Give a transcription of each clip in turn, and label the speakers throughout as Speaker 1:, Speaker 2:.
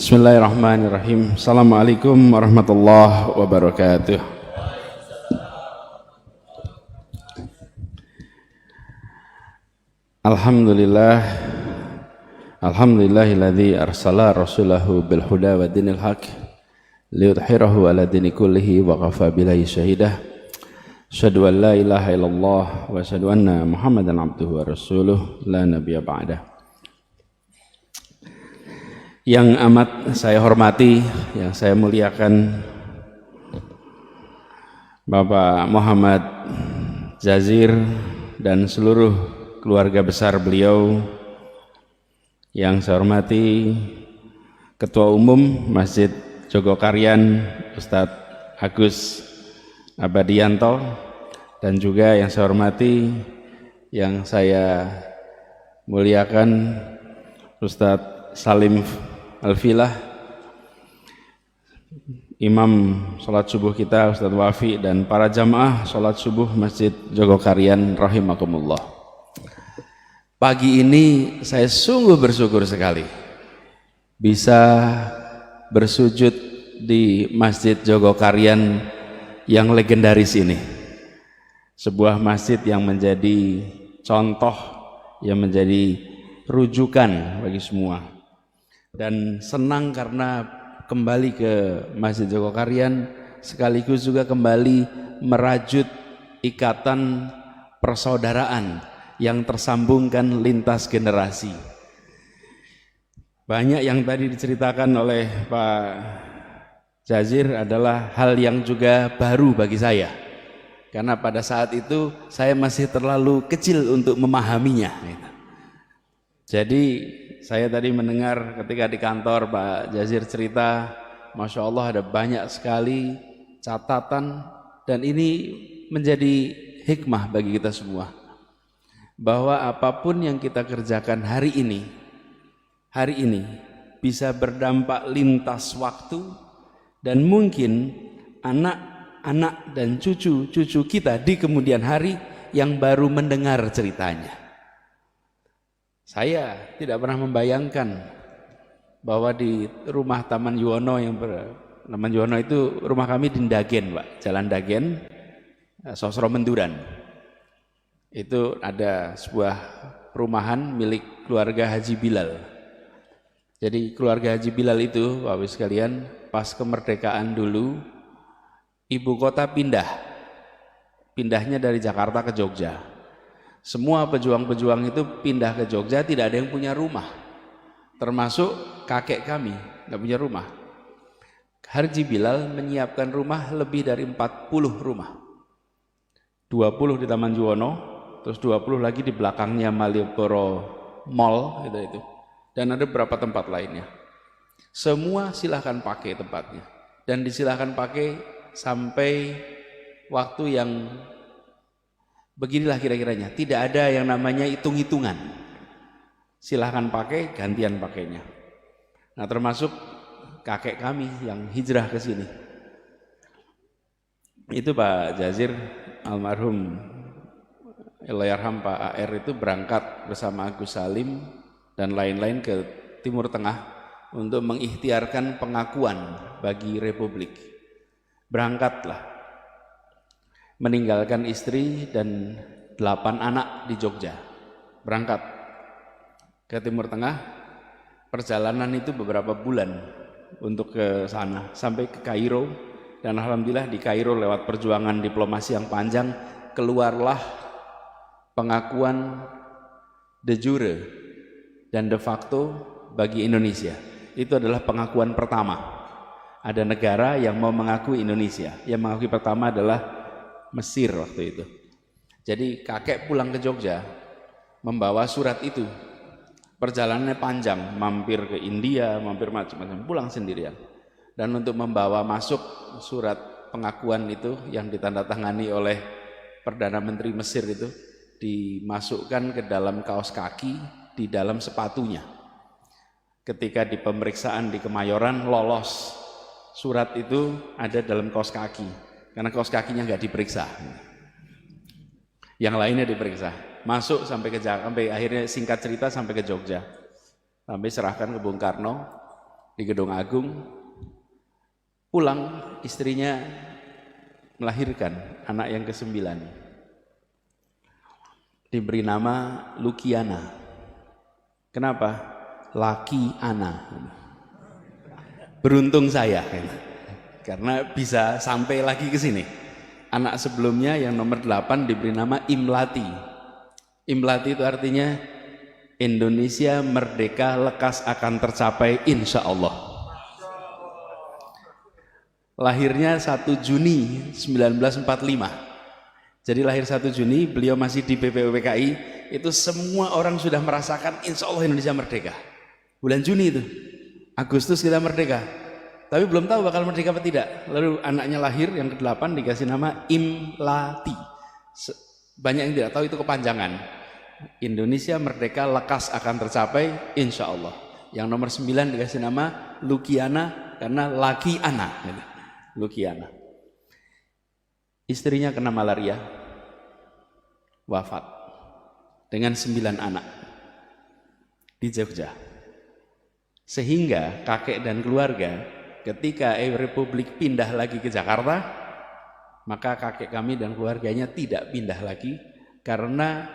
Speaker 1: Bismillahirrahmanirrahim. Assalamualaikum warahmatullahi wabarakatuh. Alhamdulillah. Alhamdulillahilladzi arsala rasulahu bil huda wa dinil haq liyudhhirahu ala dini kullihi wa kafa billahi syahidah. Asyhadu an la ilaha illallah wa asyhadu anna Muhammadan abduhu wa rasuluh la nabiyya ba'dah. Yang amat saya hormati, yang saya muliakan, Bapak Muhammad Jazir dan seluruh keluarga besar beliau. Yang saya hormati Ketua Umum Masjid Jogokarian Ustadz Agus Abadianto, dan juga yang saya hormati, yang saya muliakan Ustadz Salim Alfilah, Imam sholat subuh kita Ustadz Wafi, dan para jamaah sholat subuh Masjid Jogokarian rahimakumullah. Pagi ini saya sungguh bersyukur sekali bisa bersujud di Masjid Jogokarian yang legendaris ini, sebuah masjid yang menjadi contoh, yang menjadi rujukan bagi semua. Dan senang karena kembali ke Masjid Jogokarian sekaligus juga kembali merajut ikatan persaudaraan yang tersambungkan lintas generasi. Banyak yang tadi diceritakan oleh Pak Jazir adalah hal yang juga baru bagi saya, karena pada saat itu saya masih terlalu kecil untuk memahaminya. Jadi saya tadi mendengar ketika di kantor Pak Jazir cerita, Masya Allah ada banyak sekali catatan, dan ini menjadi hikmah bagi kita semua, bahwa apapun yang kita kerjakan hari ini bisa berdampak lintas waktu, dan mungkin anak-anak dan cucu-cucu kita di kemudian hari yang baru mendengar ceritanya. Saya tidak pernah membayangkan bahwa di rumah Taman Yuwono Taman Yuwono itu rumah kami di Ndagen, Pak, Jalan Ndagen, Sosro Menduran. Itu ada sebuah perumahan milik keluarga Haji Bilal. Jadi keluarga Haji Bilal itu, Bapak Ibu sekalian, pas kemerdekaan dulu ibu kota pindahnya dari Jakarta ke Jogja. Semua pejuang-pejuang itu pindah ke Jogja, tidak ada yang punya rumah, termasuk kakek kami nggak punya rumah. Haji Bilal menyiapkan rumah lebih dari 40 rumah, 20 di Taman Juwono, terus 20 lagi di belakangnya Malioboro Mall itu, dan ada beberapa tempat lainnya. Semua silahkan pakai tempatnya, dan disilahkan pakai sampai waktu yang beginilah kira-kiranya. Tidak ada yang namanya hitung-hitungan, silahkan pakai, gantian pakainya. Nah, termasuk kakek kami yang hijrah ke sini, itu Pak Jazir almarhum Allahyarham Pak AR itu berangkat bersama Agus Salim dan lain-lain ke Timur Tengah untuk mengikhtiarkan pengakuan bagi Republik. Berangkatlah, meninggalkan istri dan 8 anak di Jogja, berangkat ke Timur Tengah. Perjalanan itu beberapa bulan untuk ke sana, sampai ke Kairo, dan alhamdulillah di Kairo lewat perjuangan diplomasi yang panjang keluarlah pengakuan de jure dan de facto bagi Indonesia. Itu adalah pengakuan pertama. Ada negara yang mau mengakui Indonesia. Yang mengakui pertama adalah Mesir waktu itu. Jadi kakek pulang ke Jogja membawa surat itu. Perjalanannya panjang, mampir ke India, mampir macam-macam, pulang sendirian. Dan untuk membawa masuk surat pengakuan itu yang ditandatangani oleh Perdana Menteri Mesir itu, dimasukkan ke dalam kaos kaki, di dalam sepatunya. Ketika di pemeriksaan di Kemayoran lolos, surat itu ada dalam kaos kaki. Karena kaos kakinya nggak diperiksa, yang lainnya diperiksa. Masuk sampai akhirnya singkat cerita sampai ke Jogja, sampai serahkan ke Bung Karno. di Gedung Agung. Pulang istrinya melahirkan anak yang ke-9. Diberi nama Lukiana. Kenapa? Laki Ana. Beruntung saya karena bisa sampai lagi ke sini. Anak sebelumnya yang nomor 8 diberi nama Imlati. Imlati itu artinya Indonesia merdeka lekas akan tercapai insya Allah. Lahirnya 1 Juni 1945. Jadi lahir 1 Juni, beliau masih di BPUPKI, itu semua orang sudah merasakan insya Allah Indonesia merdeka. Bulan Juni itu, Agustus kita merdeka. Tapi belum tahu bakal merdeka apa tidak. Lalu anaknya lahir yang ke-8 dikasih nama Imlati. Banyak yang tidak tahu itu kepanjangan. Indonesia merdeka lekas akan tercapai insya Allah. Yang nomor 9 dikasih nama Lukiana karena laki anak. Lukiana. Istrinya kena malaria, wafat dengan 9 anak di Jogja. Sehingga kakek dan keluarga ketika Republik pindah lagi ke Jakarta, maka kakek kami dan keluarganya tidak pindah lagi karena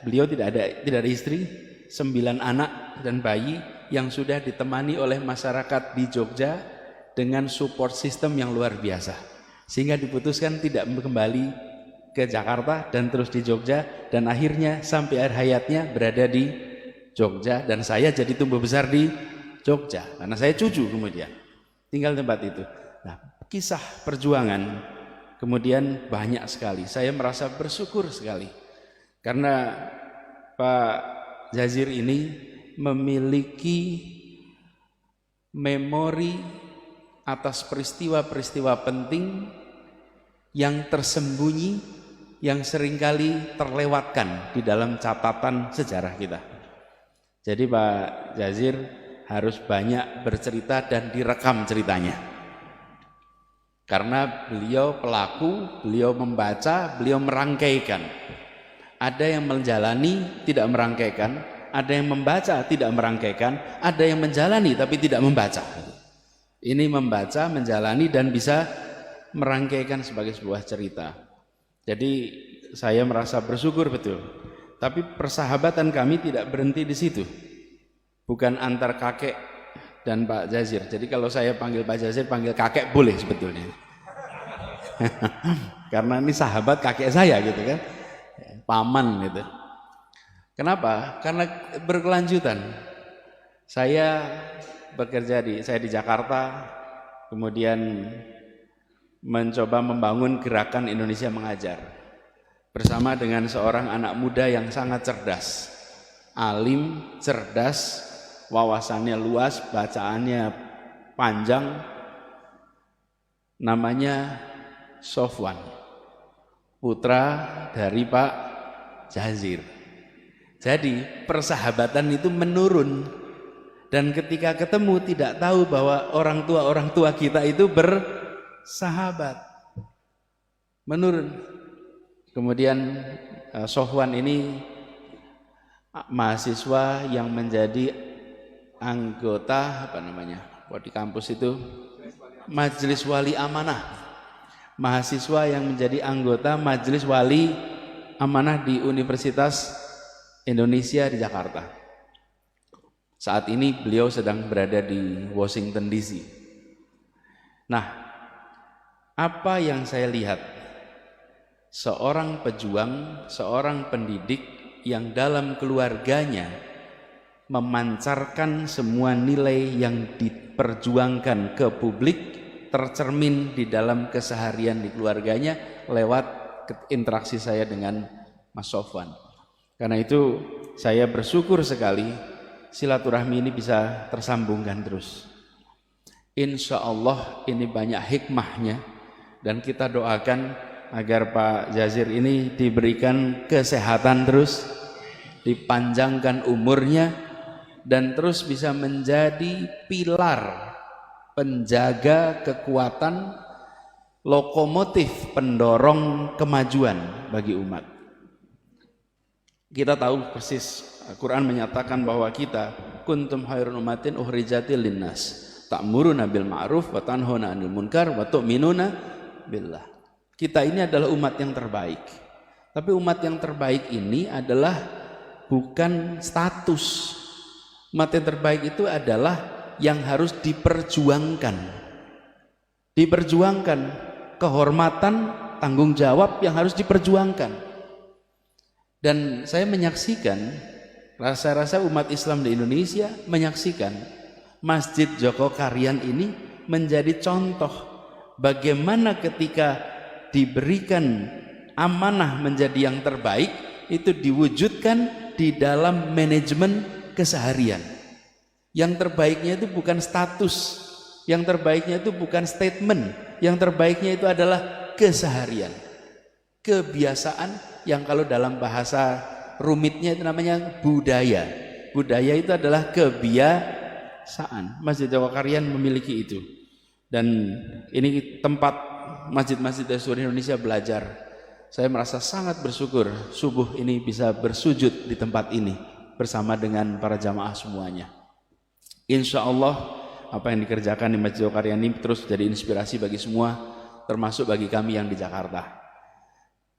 Speaker 1: beliau tidak ada istri, 9 anak dan bayi yang sudah ditemani oleh masyarakat di Jogja dengan support system yang luar biasa, sehingga diputuskan tidak kembali ke Jakarta dan terus di Jogja, dan akhirnya sampai akhir hayatnya berada di Jogja, dan saya jadi tumbuh besar di Jogja karena saya cucu kemudian tinggal tempat itu. Nah, kisah perjuangan kemudian banyak sekali. Saya merasa bersyukur sekali karena Pak Jazir ini memiliki memori atas peristiwa-peristiwa penting yang tersembunyi, yang seringkali terlewatkan di dalam catatan sejarah kita. Jadi Pak Jazir harus banyak bercerita dan direkam ceritanya. Karena beliau pelaku, beliau membaca, beliau merangkaikan. Ada yang menjalani tidak merangkaikan, ada yang membaca tidak merangkaikan, ada yang menjalani tapi tidak membaca. Ini membaca, menjalani dan bisa merangkaikan sebagai sebuah cerita. Jadi saya merasa bersyukur betul. Tapi persahabatan kami tidak berhenti di situ. Bukan antar kakek dan Pak Jazir. Jadi kalau saya panggil Pak Jazir, panggil kakek boleh sebetulnya. Karena ini sahabat kakek saya gitu kan. Paman gitu. Kenapa? Karena berkelanjutan. Saya bekerja di Jakarta, kemudian mencoba membangun gerakan Indonesia Mengajar bersama dengan seorang anak muda yang sangat cerdas, alim, cerdas, wawasannya luas, bacaannya panjang, namanya Sofwan, putra dari Pak Jazir. Jadi persahabatan itu menurun. Dan ketika ketemu tidak tahu bahwa orang tua kita itu bersahabat. Menurun. Kemudian Sofwan ini mahasiswa yang menjadi anggota di kampus itu Majelis Wali Amanah. Mahasiswa yang menjadi anggota Majelis Wali Amanah di Universitas Indonesia di Jakarta. Saat ini beliau sedang berada di Washington DC. Nah, apa yang saya lihat? Seorang pejuang, seorang pendidik yang dalam keluarganya memancarkan semua nilai yang diperjuangkan ke publik tercermin di dalam keseharian di keluarganya lewat interaksi saya dengan Mas Sofwan. Karena itu saya bersyukur sekali silaturahmi ini bisa tersambungkan terus. Insya Allah ini banyak hikmahnya dan kita doakan agar Pak Jazir ini diberikan kesehatan terus, dipanjangkan umurnya dan terus bisa menjadi pilar penjaga kekuatan, lokomotif pendorong kemajuan bagi umat. Kita tahu persis Al-Quran menyatakan bahwa kita kuntum khairun ummatin ukhrijatil linnas ta'muruna bil ma'ruf wa tanhauna 'anil munkar wa tu'minuna billah. Kita ini adalah umat yang terbaik. Tapi umat yang terbaik ini adalah bukan status. Umat yang terbaik itu adalah yang harus diperjuangkan. Diperjuangkan kehormatan, tanggung jawab yang harus diperjuangkan. Dan saya menyaksikan, rasa-rasa umat Islam di Indonesia menyaksikan Masjid Joko Karyan ini menjadi contoh bagaimana ketika diberikan amanah menjadi yang terbaik itu diwujudkan di dalam manajemen keseharian. Yang terbaiknya itu bukan status, yang terbaiknya itu bukan statement, yang terbaiknya itu adalah keseharian, kebiasaan yang kalau dalam bahasa rumitnya itu namanya budaya. Budaya itu adalah kebiasaan. Masjid Joko Karyan memiliki itu, dan ini tempat masjid-masjid dari seluruh Indonesia belajar. Saya merasa sangat bersyukur subuh ini bisa bersujud di tempat ini bersama dengan para jamaah semuanya. Insya Allah apa yang dikerjakan di Masjid Joko Karyan ini terus jadi inspirasi bagi semua, termasuk bagi kami yang di Jakarta.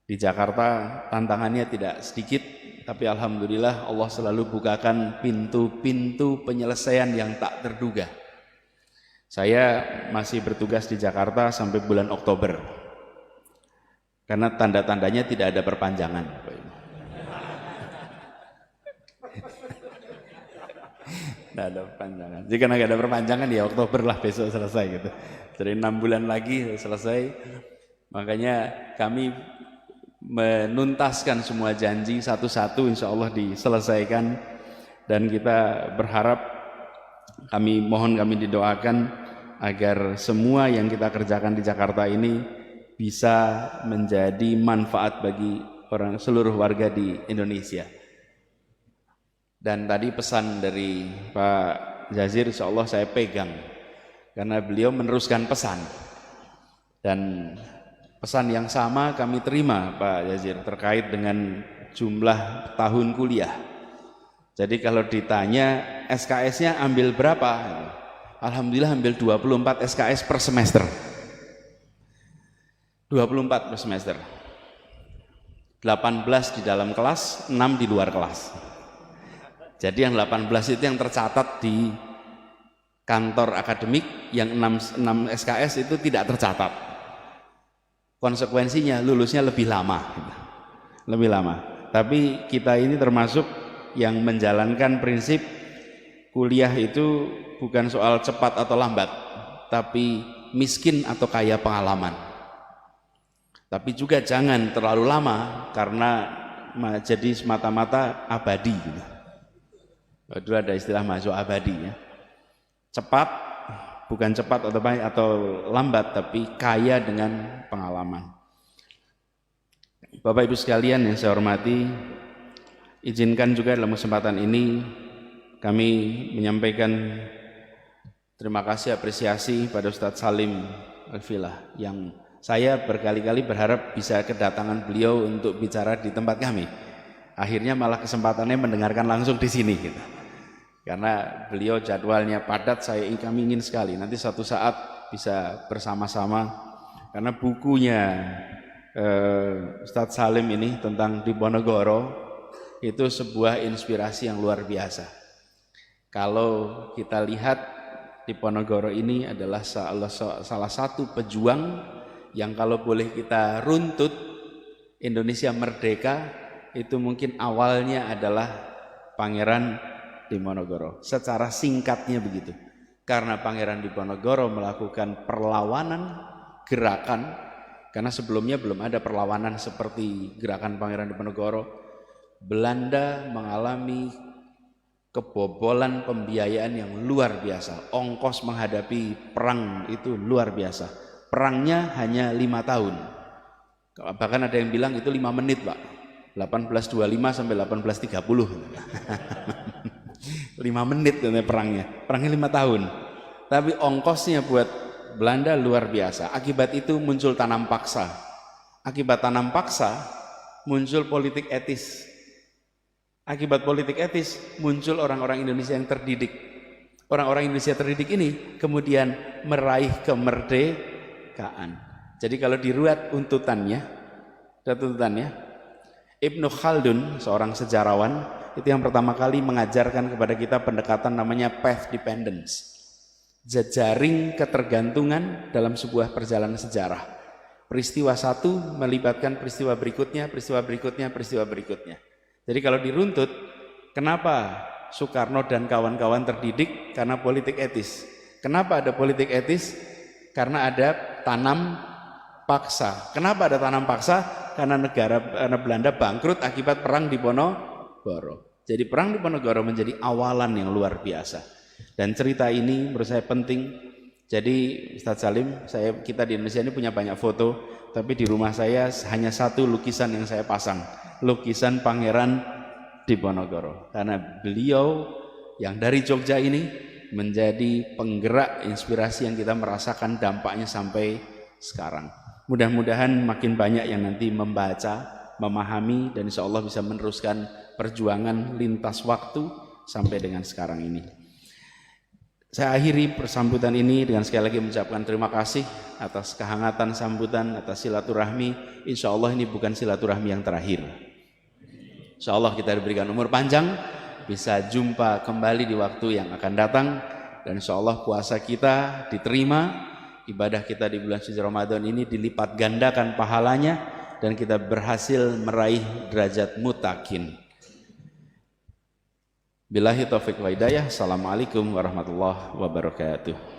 Speaker 1: Di Jakarta tantangannya tidak sedikit, tapi alhamdulillah Allah selalu bukakan pintu-pintu penyelesaian yang tak terduga. Saya masih bertugas di Jakarta sampai bulan Oktober, karena tanda-tandanya tidak ada perpanjangan. Tidak ada perpanjangan. Jika nggak ada perpanjangan ya Oktober lah, besok selesai gitu. Jadi 6 bulan lagi selesai. Makanya kami menuntaskan semua janji satu-satu, insya Allah diselesaikan, dan kita berharap, kami didoakan agar semua yang kita kerjakan di Jakarta ini bisa menjadi manfaat bagi seluruh warga di Indonesia. Dan tadi pesan dari Pak Jazir insya Allah saya pegang, karena beliau meneruskan pesan, dan pesan yang sama kami terima Pak Jazir terkait dengan jumlah tahun kuliah. Jadi kalau ditanya SKS-nya ambil berapa? Alhamdulillah ambil 24 SKS per semester. 24 per semester. 18 di dalam kelas, 6 di luar kelas. Jadi yang 18 itu yang tercatat di kantor akademik, yang 6 SKS itu tidak tercatat. Konsekuensinya lulusnya lebih lama. Tapi kita ini termasuk yang menjalankan prinsip kuliah itu bukan soal cepat atau lambat, tapi miskin atau kaya pengalaman. Tapi juga jangan terlalu lama karena jadi semata-mata abadi. Dulu ada istilah mahasiswa abadi ya. Cepat, bukan cepat atau lambat, tapi kaya dengan pengalaman. Bapak Ibu sekalian yang saya hormati, izinkan juga dalam kesempatan ini kami menyampaikan terima kasih, apresiasi pada Ustadz Salim Al-Filah, yang saya berkali-kali berharap bisa kedatangan beliau untuk bicara di tempat kami. Akhirnya malah kesempatannya mendengarkan langsung di sini gitu. Karena beliau jadwalnya padat, kami ingin sekali nanti suatu saat bisa bersama-sama, karena bukunya Ustadz Salim ini tentang Diponegoro itu sebuah inspirasi yang luar biasa. Kalau kita lihat Diponegoro ini adalah salah satu pejuang yang kalau boleh kita runtut Indonesia merdeka itu mungkin awalnya adalah Pangeran Diponegoro. Secara singkatnya begitu. Karena Pangeran Diponegoro melakukan perlawanan, gerakan, karena sebelumnya belum ada perlawanan seperti gerakan Pangeran Diponegoro. Belanda mengalami kebobolan pembiayaan yang luar biasa. Ongkos menghadapi perang itu luar biasa. Perangnya hanya 5 tahun. Bahkan ada yang bilang itu 5 menit Pak. 1825 sampai 1830. 5 menit perangnya 5 tahun, tapi ongkosnya buat Belanda luar biasa. Akibat itu muncul tanam paksa, akibat tanam paksa muncul politik etis. Akibat politik etis muncul orang-orang Indonesia yang terdidik. Orang-orang Indonesia terdidik ini kemudian meraih kemerdekaan. Jadi kalau diruat tuntutannya, Ibnu Khaldun, seorang sejarawan, itu yang pertama kali mengajarkan kepada kita pendekatan namanya path dependence. Jejaring ketergantungan dalam sebuah perjalanan sejarah. Peristiwa satu melibatkan peristiwa berikutnya, peristiwa berikutnya, peristiwa berikutnya. Jadi kalau diruntut, kenapa Soekarno dan kawan-kawan terdidik? Karena politik etis. Kenapa ada politik etis? Karena ada tanam paksa. Kenapa ada tanam paksa? Karena Belanda bangkrut akibat perang Diponegoro. Jadi perang Diponegoro menjadi awalan yang luar biasa. Dan cerita ini menurut saya penting. Jadi Ustadz Salim, kita di Indonesia ini punya banyak foto, tapi di rumah saya hanya satu lukisan yang saya pasang. Lukisan Pangeran Diponegoro, karena beliau yang dari Jogja ini menjadi penggerak inspirasi yang kita merasakan dampaknya sampai sekarang. Mudah-mudahan makin banyak yang nanti membaca, memahami, dan insya Allah bisa meneruskan perjuangan lintas waktu sampai dengan sekarang ini. Saya akhiri persambutan ini dengan sekali lagi mengucapkan terima kasih atas kehangatan sambutan, atas silaturahmi. Insya Allah ini bukan silaturahmi yang terakhir. Insya Allah kita diberikan umur panjang, bisa jumpa kembali di waktu yang akan datang, dan insya Allah puasa kita diterima, ibadah kita di bulan suci Ramadan ini dilipat gandakan pahalanya, dan kita berhasil meraih derajat muttaqin. Billahi taufiq wa hidayah. Assalamualaikum warahmatullahi wabarakatuh.